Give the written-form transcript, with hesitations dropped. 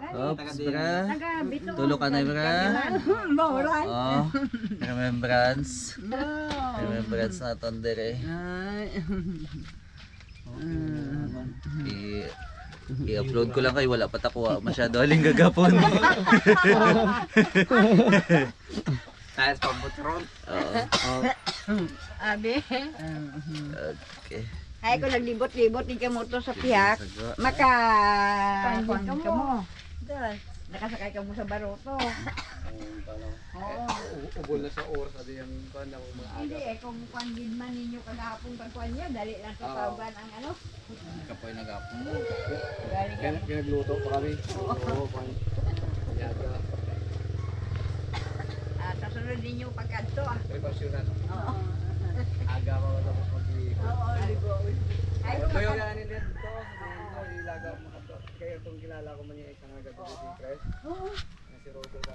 Oops, bra. Bito. Tulog ka na, bra. Mauran. Oh, remembrance. Remembrance na tondere. I-upload ko lang kayo, wala pa takuha. Masyado aling gagapon. Tayo sa pambutron. Abi. Okay. Ay ko naglibot-libot di ka moto sa pihak. Maka ka mo. Nakasakay ka mo sa baroto. Oo. Ubol na sa oras sa diyang kanya ko mga aga. Hindi kung pandid man ninyo kagahapon pagkuan niya, dali lang sa saban ang ano. Kapoy nagapon. Dali ka. Pinagluto pa kami. Oo, pan. Yaga. Kasunod ninyo pagkadto ah. Preparasyonan. Oo. Aga pa wala ko mag-iikot. Oo, libo. Ay ko Kayo yan nila dito. Ilaga mo ka. Kaya itong kilala ko man yung isang agad dito si Chris. Oo. Na si Rodo ba?